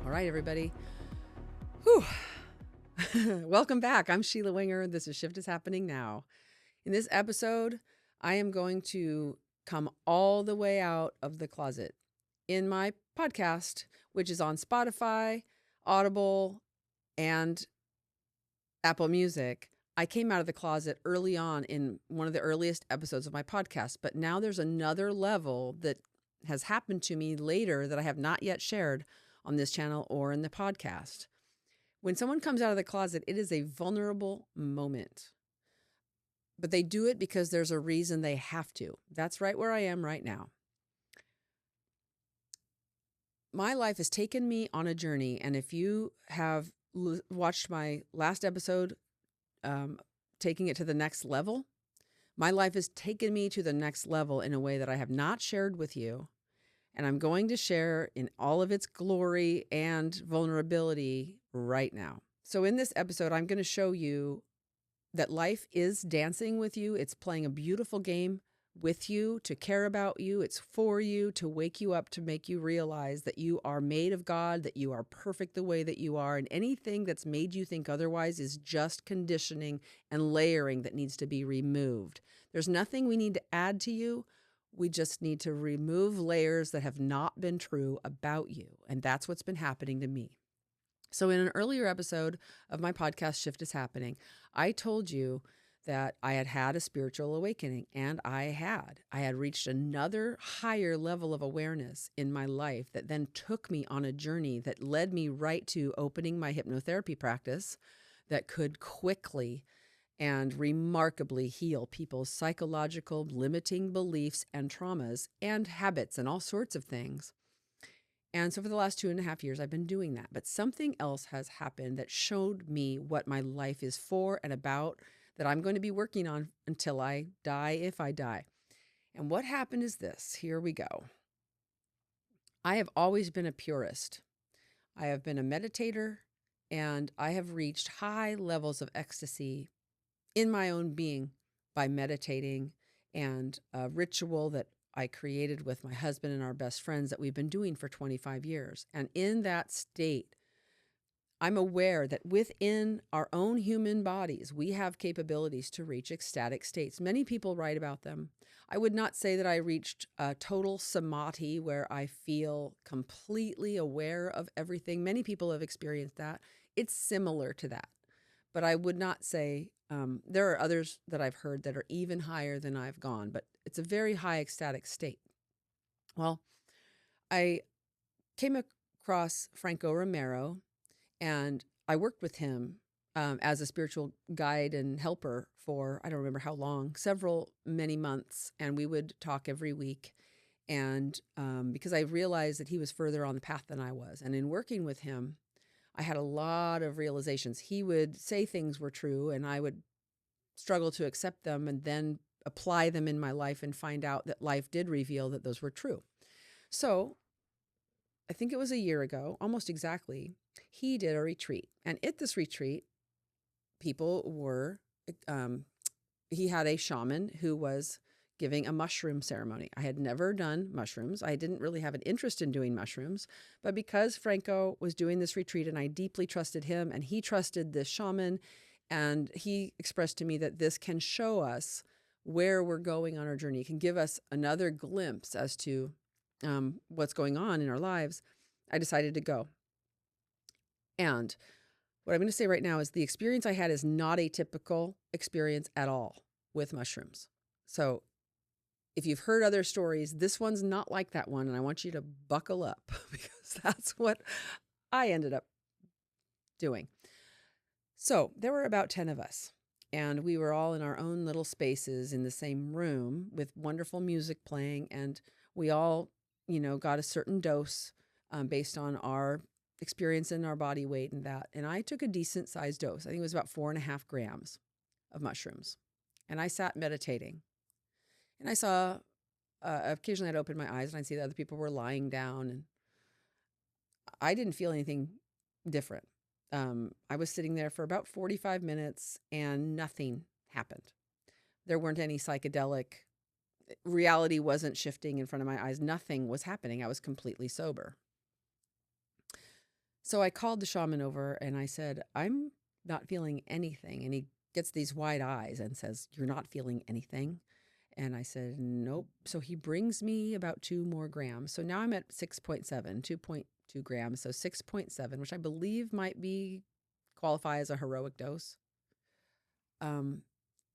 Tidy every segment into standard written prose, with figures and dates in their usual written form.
All right, everybody. Whew. Welcome back. I'm Sheila Wenger. This is Shift is Happening Now. In this episode, I am going to come all the way out of the closet in my podcast, which is on Spotify, Audible, and Apple Music. I came out of the closet early on in one of the earliest episodes of my podcast, but now there's another level that has happened to me later that I have not yet shared on this channel or in the podcast. When someone comes out of the closet, it is a vulnerable moment, but they do it because there's a reason they have to. That's right where I am right now. My life has taken me on a journey, and if you have watched my last episode, taking it to the next level, my life has taken me to the next level in a way that I have not shared with you. And I'm going to share in all of its glory and vulnerability right now. So in this episode, I'm going to show you that life is dancing with you. It's playing a beautiful game with you, to care about you. It's for you, to wake you up, to make you realize that you are made of God, that you are perfect the way that you are. And anything that's made you think otherwise is just conditioning and layering that needs to be removed. There's nothing we need to add to you. We just need to remove layers that have not been true about you. And that's what's been happening to me. So in an earlier episode of my podcast, Shift is Happening, I told you that I had had a spiritual awakening, and I had reached another higher level of awareness in my life that then took me on a journey that led me right to opening my hypnotherapy practice that could quickly and remarkably heal people's psychological limiting beliefs and traumas and habits and all sorts of things. And so for the last 2.5 years, I've been doing that. But something else has happened that showed me what my life is for and about, that I'm going to be working on until I die, if I die. And what happened is this. Here we go. I have always been a purist. I have been a meditator, and I have reached high levels of ecstasy in my own being by meditating, and a ritual that I created with my husband and our best friends that we've been doing for 25 years. And in that state, I'm aware that within our own human bodies, we have capabilities to reach ecstatic states. Many people write about them. I would not say that I reached a total samadhi where I feel completely aware of everything. Many people have experienced that. It's similar to that. But I would not say, there are others that I've heard that are even higher than I've gone, but it's a very high ecstatic state. Well, I came across Franco Romero, and I worked with him as a spiritual guide and helper for, I don't remember how long, many months. And we would talk every week. And because I realized that he was further on the path than I was. And in working with him, I had a lot of realizations. He would say things were true, and I would struggle to accept them and then apply them in my life and find out that life did reveal that those were true. So I think it was a year ago, almost exactly, he did a retreat. And at this retreat, people were, he had a shaman who was giving a mushroom ceremony. I had never done mushrooms. I didn't really have an interest in doing mushrooms, but because Franco was doing this retreat and I deeply trusted him and he trusted this shaman, and he expressed to me that this can show us where we're going on our journey. It can give us another glimpse as to what's going on in our lives. I decided to go. And what I'm going to say right now is the experience I had is not a typical experience at all with mushrooms. So if you've heard other stories, this one's not like that one. And I want you to buckle up because that's what I ended up doing. So there were about 10 of us, and we were all in our own little spaces in the same room with wonderful music playing. And we all, got a certain dose based on our experience and our body weight and that. And I took a decent sized dose. I think it was about 4.5 grams of mushrooms. And I sat meditating. And I saw, occasionally I'd open my eyes and I'd see that other people were lying down. And I didn't feel anything different. I was sitting there for about 45 minutes and nothing happened. There weren't any psychedelic, reality wasn't shifting in front of my eyes. Nothing was happening. I was completely sober. So I called the shaman over and I said, I'm not feeling anything. And he gets these wide eyes and says, you're not feeling anything? And I said, nope. So he brings me about 2 more grams. So now I'm at 6.7, 2.2 grams. So 6.7, which I believe might qualify as a heroic dose. And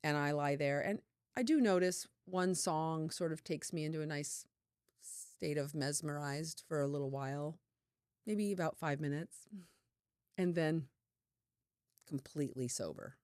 I lie there and I do notice one song sort of takes me into a nice state of mesmerized for a little while, maybe about 5 minutes, and then completely sober.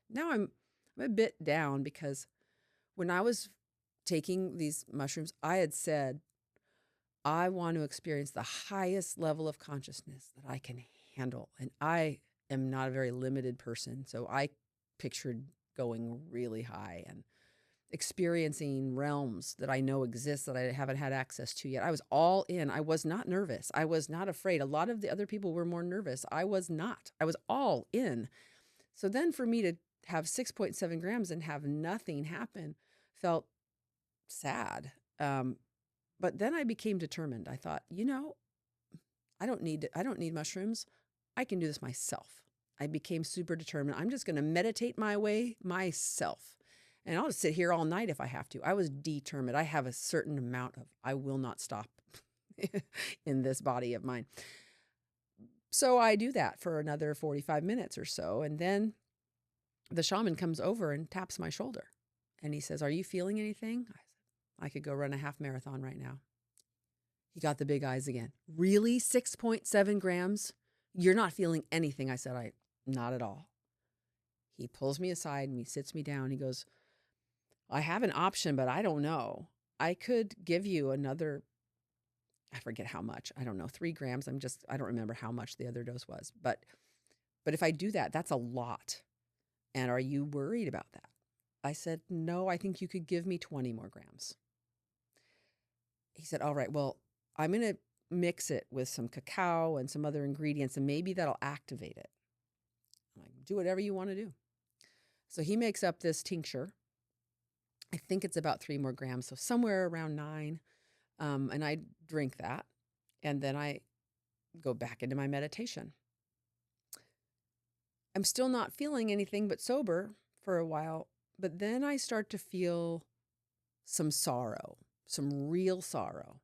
Now I'm a bit down because when I was taking these mushrooms, I had said, I want to experience the highest level of consciousness that I can handle. And I am not a very limited person. So I pictured going really high and experiencing realms that I know exist that I haven't had access to yet. I was all in. I was not nervous. I was not afraid. A lot of the other people were more nervous. I was not. I was all in. So then for me to have 6.7 grams and have nothing happen felt sad. But then I became determined. I thought, I don't need mushrooms. I can do this myself. I became super determined. I'm just going to meditate my way myself. And I'll just sit here all night if I have to. I was determined. I have a certain amount of, I will not stop in this body of mine. So I do that for another 45 minutes or so. And then the shaman comes over and taps my shoulder. And he says, are you feeling anything? I said, I could go run a half marathon right now. He got the big eyes again. Really? 6.7 grams? You're not feeling anything. I said, not at all. He pulls me aside and he sits me down. He goes, I have an option, but I don't know. I could give you another, I forget how much. I don't know, 3 grams. I don't remember how much the other dose was. But if I do that, that's a lot. And are you worried about that? I said, no, I think you could give me 20 more grams. He said, all right, well, I'm going to mix it with some cacao and some other ingredients, and maybe that'll activate it. I'm like, do whatever you want to do. So he makes up this tincture. I think it's about 3 more grams, so somewhere around 9. And I drink that, and then I go back into my meditation. I'm still not feeling anything but sober for a while, but then I start to feel some sorrow, some real sorrow,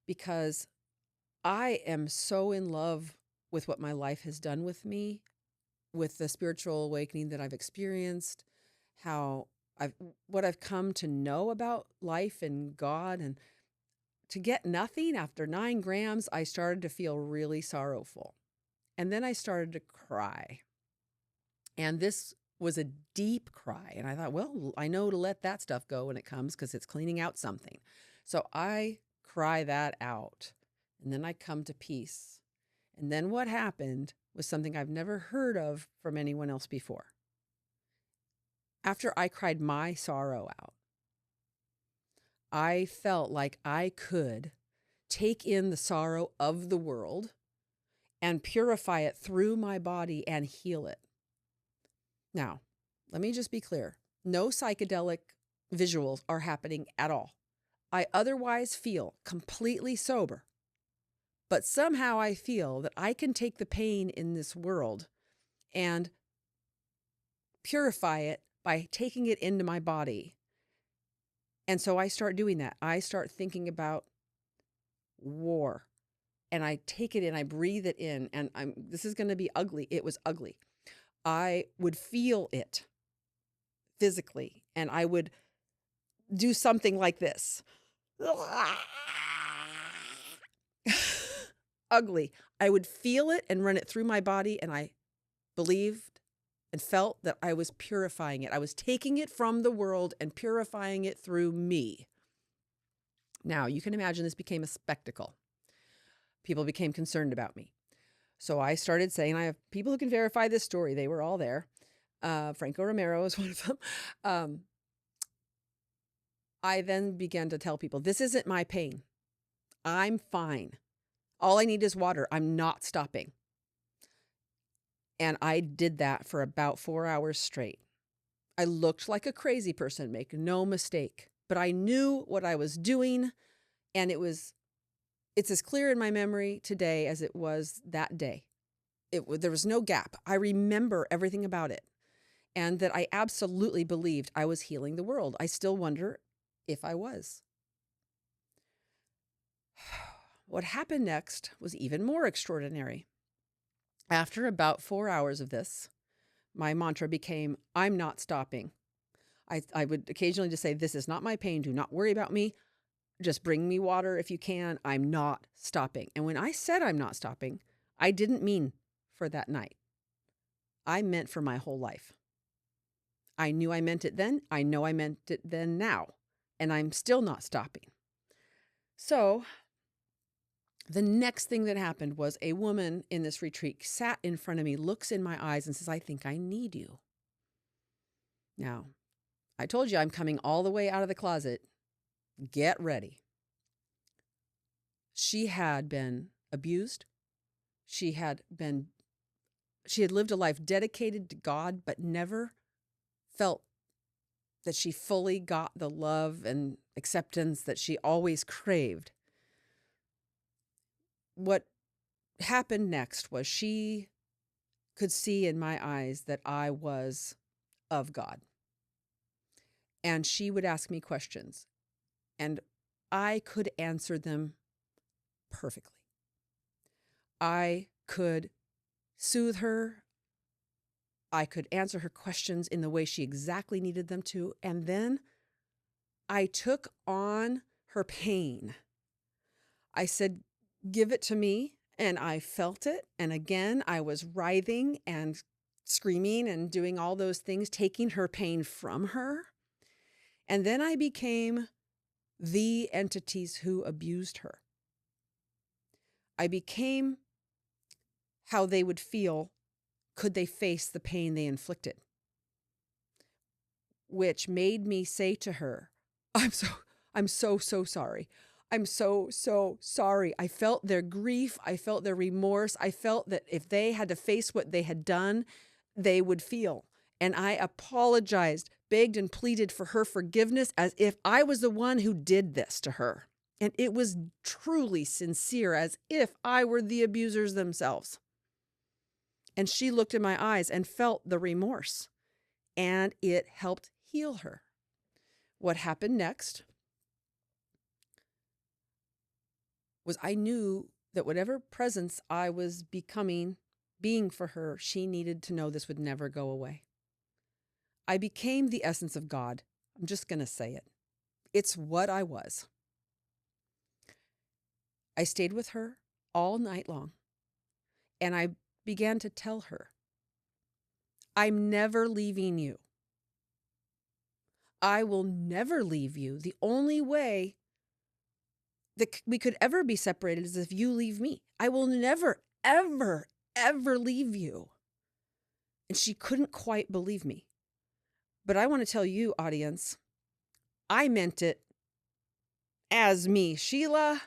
because I am so in love with what my life has done with me, with the spiritual awakening that I've experienced, what I've come to know about life and God, and to get nothing after 9 grams, I started to feel really sorrowful. And then I started to cry. And this was a deep cry. And I thought, well, I know to let that stuff go when it comes because it's cleaning out something. So I cry that out. And then I come to peace. And then what happened was something I've never heard of from anyone else before. After I cried my sorrow out, I felt like I could take in the sorrow of the world and purify it through my body and heal it. Now, let me just be clear. No psychedelic visuals are happening at all. I otherwise feel completely sober, but somehow I feel that I can take the pain in this world and purify it by taking it into my body. And so I start doing that. I start thinking about war, and I take it in, I breathe it in, and this is going to be ugly. It was ugly. I would feel it physically, and I would do something like this. Ugly. I would feel it and run it through my body, and I believed and felt that I was purifying it. I was taking it from the world and purifying it through me. Now, you can imagine this became a spectacle. People became concerned about me. So I started saying, I have people who can verify this story. They were all there. Franco Romero is one of them. I then began to tell people, this isn't my pain. I'm fine. All I need is water. I'm not stopping. And I did that for about 4 hours straight. I looked like a crazy person, make no mistake, but I knew what I was doing, and it was It's as clear in my memory today as it was that day. There was no gap. I remember everything about it, and that I absolutely believed I was healing the world. I still wonder if I was. What happened next was even more extraordinary. After about 4 hours of this, my mantra became, I'm not stopping. I would occasionally just say, this is not my pain. Do not worry about me. Just bring me water if you can. I'm not stopping. And when I said I'm not stopping, I didn't mean for that night. I meant for my whole life. I knew I meant it then. I know I meant it then now. And I'm still not stopping. So the next thing that happened was a woman in this retreat sat in front of me, looks in my eyes and says, I think I need you. Now, I told you I'm coming all the way out of the closet. Get ready. She had been abused. She had lived a life dedicated to God, but never felt that she fully got the love and acceptance that she always craved. What happened next was she could see in my eyes that I was of God. And she would ask me questions, and I could answer them perfectly. I could soothe her. I could answer her questions in the way she exactly needed them to. And then I took on her pain. I said, give it to me. And I felt it. And again, I was writhing and screaming and doing all those things, taking her pain from her. And then I became the entities who abused her. I became how they would feel could they face the pain they inflicted, which made me say to her, I'm so sorry. I'm so sorry. I felt their grief. I felt their remorse. I felt that if they had to face what they had done, they would feel. And I apologized, begged and pleaded for her forgiveness as if I was the one who did this to her. And it was truly sincere, as if I were the abusers themselves. And she looked in my eyes and felt the remorse, and it helped heal her. What happened next was I knew that whatever presence I was being for her, she needed to know this would never go away. I became the essence of God. I'm just going to say it. It's what I was. I stayed with her all night long, and I began to tell her, I'm never leaving you. I will never leave you. The only way that we could ever be separated is if you leave me. I will never, ever, ever leave you. And she couldn't quite believe me. But I want to tell you, audience, I meant it as me, Sheila,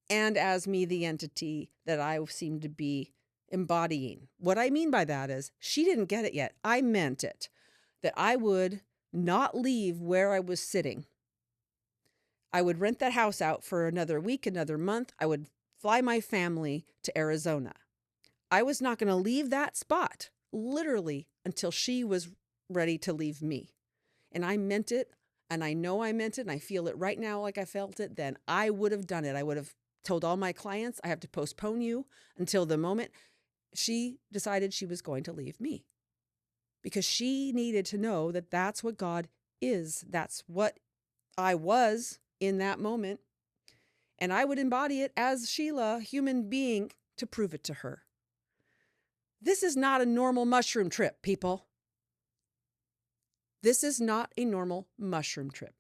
and as me, the entity that I seemed to be embodying. What I mean by that is she didn't get it yet. I meant it, that I would not leave where I was sitting. I would rent that house out for another week, another month. I would fly my family to Arizona. I was not going to leave that spot, literally, until she was ready to leave me. And I meant it, and I know I meant it, and I feel it right now like I felt it then. I would have done it. I would have told all my clients, I have to postpone you until the moment she decided she was going to leave me. Because she needed to know that that's what God is. That's what I was in that moment. And I would embody it as Sheila, human being, to prove it to her. This is not a normal mushroom trip, people. This is not a normal mushroom trip.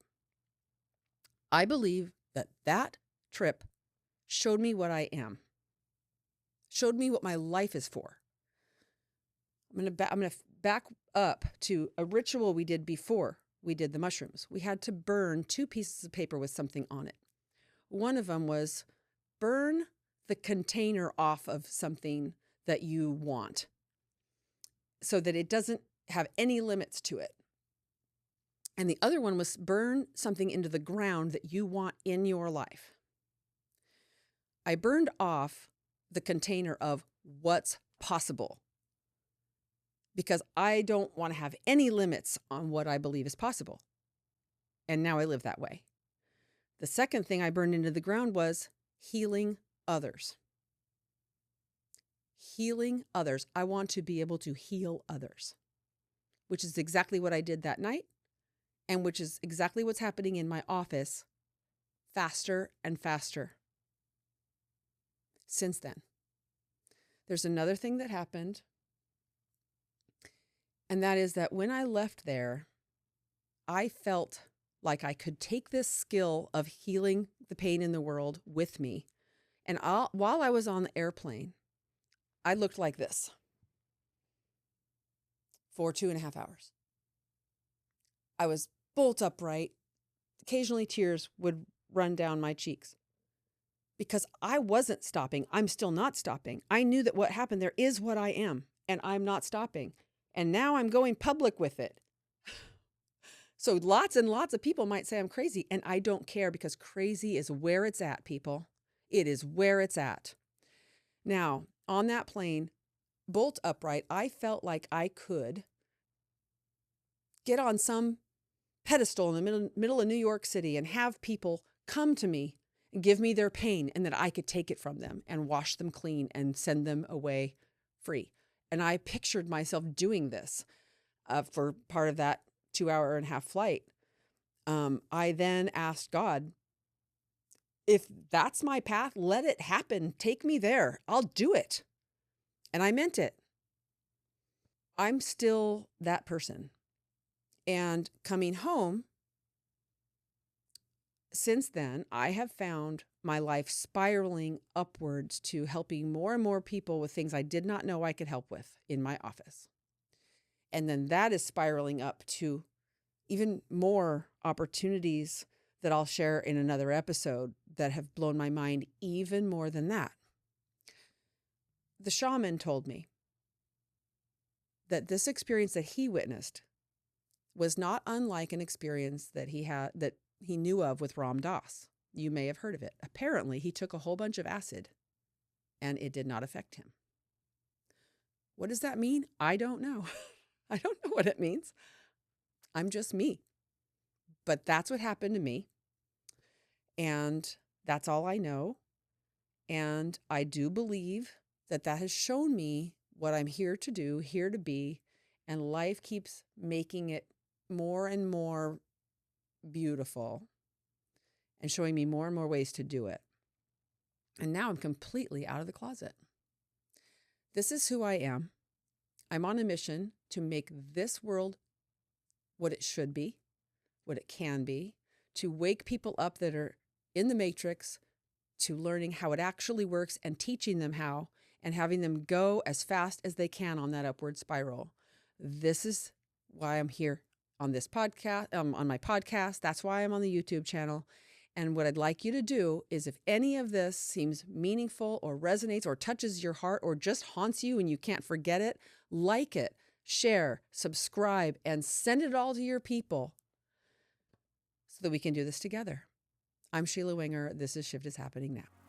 I believe that that trip showed me what I am, showed me what my life is for. I'm going to back up to a ritual we did before we did the mushrooms. We had to burn 2 pieces of paper with something on it. One of them was burn the container off of something that you want so that it doesn't have any limits to it. And the other one was burn something into the ground that you want in your life. I burned off the container of what's possible because I don't want to have any limits on what I believe is possible. And now I live that way. The second thing I burned into the ground was healing others. Healing others. I want to be able to heal others, which is exactly what I did that night, and which is exactly what's happening in my office faster and faster since then. There's another thing that happened, and that is that when I left there, I felt like I could take this skill of healing the pain in the world with me. And while I was on the airplane, I looked like this for 2.5 hours. I was bolt upright. Occasionally tears would run down my cheeks because I wasn't stopping. I'm still not stopping. I knew that what happened there is what I am, and I'm not stopping. And now I'm going public with it. So lots and lots of people might say I'm crazy, and I don't care because crazy is where it's at, people. It is where it's at. Now, on that plane, bolt upright, I felt like I could get on some pedestal in the middle of New York City and have people come to me and give me their pain, and that I could take it from them and wash them clean and send them away free. And I pictured myself doing this for part of that 2.5-hour flight. I then asked God, if that's my path, let it happen. Take me there. I'll do it. And I meant it. I'm still that person. And coming home, since then, I have found my life spiraling upwards to helping more and more people with things I did not know I could help with in my office. And then that is spiraling up to even more opportunities that I'll share in another episode that have blown my mind even more than that. The shaman told me that this experience that he witnessed was not unlike an experience that he knew of with Ram Dass. You may have heard of it. Apparently, he took a whole bunch of acid and it did not affect him. What does that mean? I don't know. I don't know what it means. I'm just me. But that's what happened to me. And that's all I know. And I do believe that has shown me what I'm here to do, here to be. And life keeps making it more and more beautiful and showing me more and more ways to do it. And now I'm completely out of the closet. This is who I am. I'm on a mission to make this world what it should be, what it can be, to wake people up that are in the matrix, to learning how it actually works and teaching them how, and having them go as fast as they can on that upward spiral. This is why I'm here on this podcast, on my podcast. That's why I'm on the YouTube channel. And what I'd like you to do is, if any of this seems meaningful or resonates or touches your heart or just haunts you and you can't forget it, like it, share, subscribe, and send it all to your people so that we can do this together. I'm Sheila Wenger. This is Shift is Happening Now.